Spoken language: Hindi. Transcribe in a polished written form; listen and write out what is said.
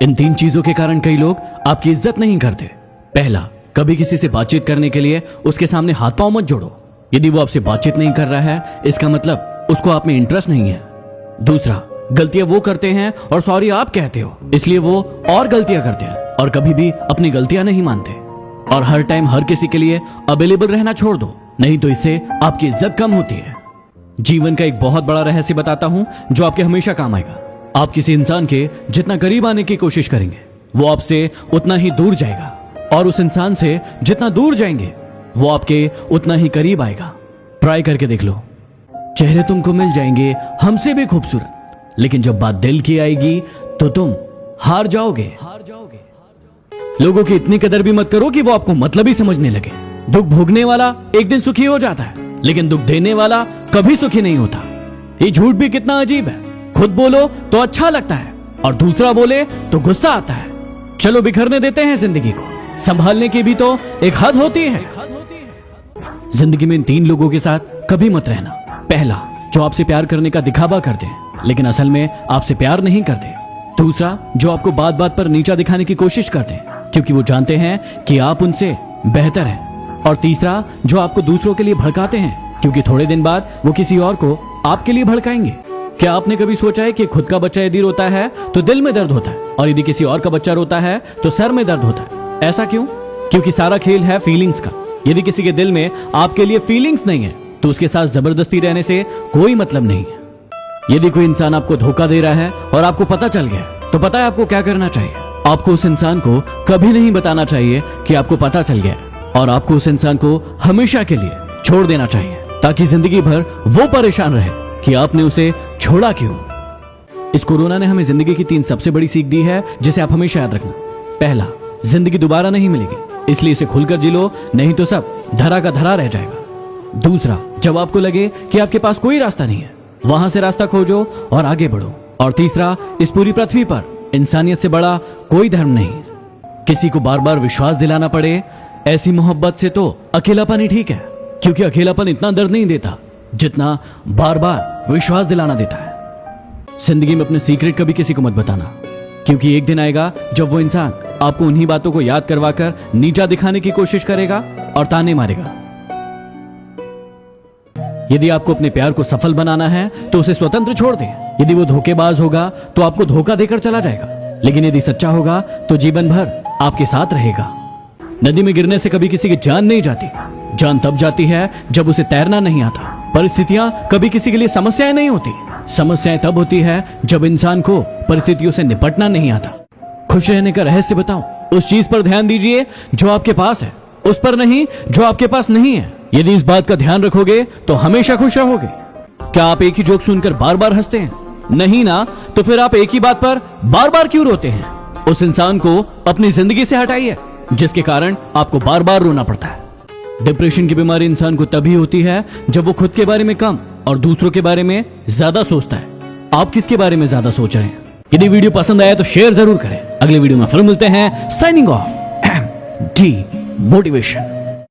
इन 3 चीजों के कारण कई लोग आपकी इज्जत नहीं करते। पहला, कभी किसी से बातचीत करने के लिए उसके सामने हाथ पांव मत जोड़ो। यदि वो आपसे बातचीत नहीं कर रहा है, इसका मतलब उसको आप में इंटरेस्ट नहीं है। दूसरा, गलतियां वो करते हैं और सॉरी आप कहते हो, इसलिए वो और गलतियां करते हैं और कभी भी अपनी गलतियां नहीं मानते। और हर टाइम हर किसी के लिए अवेलेबल रहना छोड़ दो, नहीं तो इससे आपकी इज्जत कम होती है। जीवन का एक बहुत बड़ा रहस्य बताता हूं जो आपके हमेशा काम आएगा। आप किसी इंसान के जितना करीब आने की कोशिश करेंगे, वो आपसे उतना ही दूर जाएगा, और उस इंसान से जितना दूर जाएंगे, वो आपके उतना ही करीब आएगा। ट्राई करके देख लो। चेहरे तुमको मिल जाएंगे हमसे भी खूबसूरत, लेकिन जब बात दिल की आएगी तो तुम हार जाओगे। लोगों की इतनी कदर भी मत करो कि वो आपको मतलबी समझने लगे। दुख भोगने वाला एक दिन सुखी हो जाता है, लेकिन दुख देने वाला कभी सुखी नहीं होता। ये झूठ भी कितना अजीब है। खुद बोलो तो अच्छा लगता है और दूसरा बोले तो गुस्सा आता है। चलो बिखरने देते हैं जिंदगी को, संभालने की भी तो एक हद होती है। जिंदगी में इन 3 लोगों के साथ कभी मत रहना। पहला, जो आपसे प्यार करने का दिखावा करते हैं लेकिन असल में आपसे प्यार नहीं करते। दूसरा, जो आपको बात बात पर नीचा दिखाने की कोशिश करते हैं क्योंकि वो जानते हैं कि आप उनसे बेहतर हैं। और तीसरा, जो आपको दूसरों के लिए भड़काते हैं क्योंकि थोड़े दिन बाद वो किसी और को आपके लिए भड़काएंगे। क्या आपने कभी सोचा है कि खुद का बच्चा यदि रोता है तो दिल में दर्द होता है, और यदि किसी और का बच्चा रोता है तो सर में दर्द होता है? ऐसा क्यों? क्योंकि सारा खेल है फीलिंग्स का। यदि किसी के दिल में आपके लिए फीलिंग्स नहीं है तो उसके साथ जबरदस्ती रहने से कोई मतलब नहीं है। यदि कोई इंसान आपको धोखा दे रहा है और आपको पता चल गया, तो पता है आपको क्या करना चाहिए? आपको उस इंसान को कभी नहीं बताना चाहिए कि आपको पता चल गया, और आपको उस इंसान को हमेशा के लिए छोड़ देना चाहिए, ताकि जिंदगी भर वो परेशान रहे कि आपने उसे छोड़ा क्यों। इस कोरोना ने हमें जिंदगी की 3 सबसे बड़ी सीख दी है, जिसे आप हमेशा याद रखना। पहला, जिंदगी दोबारा नहीं मिलेगी, इसलिए इसे खुलकर जी लो, नहीं तो सब धरा का धरा रह जाएगा। दूसरा, जब आपको लगे कि आपके पास कोई रास्ता नहीं है, वहां से रास्ता खोजो और आगे बढ़ो। और तीसरा, इस पूरी पृथ्वी पर इंसानियत से बड़ा कोई धर्म नहीं। किसी को बार बार विश्वास दिलाना पड़े ऐसी मोहब्बत से तो अकेलापन ही ठीक है, क्योंकि अकेलापन इतना दर्द नहीं देता जितना बार बार विश्वास दिलाना देता है। जिंदगी में अपने सीक्रेट कभी किसी को मत बताना, क्योंकि एक दिन आएगा जब वो इंसान आपको उन्हीं बातों को याद करवाकर नीचा दिखाने की कोशिश करेगा और ताने मारेगा। यदि आपको अपने प्यार को सफल बनाना है तो उसे स्वतंत्र छोड़ दें। यदि वो धोखेबाज होगा तो आपको धोखा देकर चला जाएगा, लेकिन यदि सच्चा होगा तो जीवन भर आपके साथ रहेगा। नदी में गिरने से कभी किसी की जान नहीं जाती। जान तब जाती है जब उसे तैरना नहीं आता। परिस्थितियां कभी किसी के लिए समस्याएं नहीं होती। समस्याएं तब होती है जब इंसान को परिस्थितियों से निपटना नहीं आता। खुश रहने का रहस्य बताऊं, उस चीज पर ध्यान दीजिए जो आपके पास है, उस पर नहीं जो आपके पास नहीं है। यदि इस बात का ध्यान रखोगे तो हमेशा खुश रहोगे। क्या आप एक ही जोक सुनकर बार बार हंसते हैं? नहीं ना, तो फिर आप एक ही बात पर बार बार क्यों रोते हैं? उस इंसान को अपनी जिंदगी से हटाइए जिसके कारण आपको बार बार रोना पड़ता है। डिप्रेशन की बीमारी इंसान को तभी होती है जब वो खुद के बारे में कम और दूसरों के बारे में ज्यादा सोचता है। आप किसके बारे में ज्यादा सोच रहे हैं? यदि वीडियो पसंद आया तो शेयर जरूर करें। अगले वीडियो में फिर मिलते हैं। Signing off, D motivation.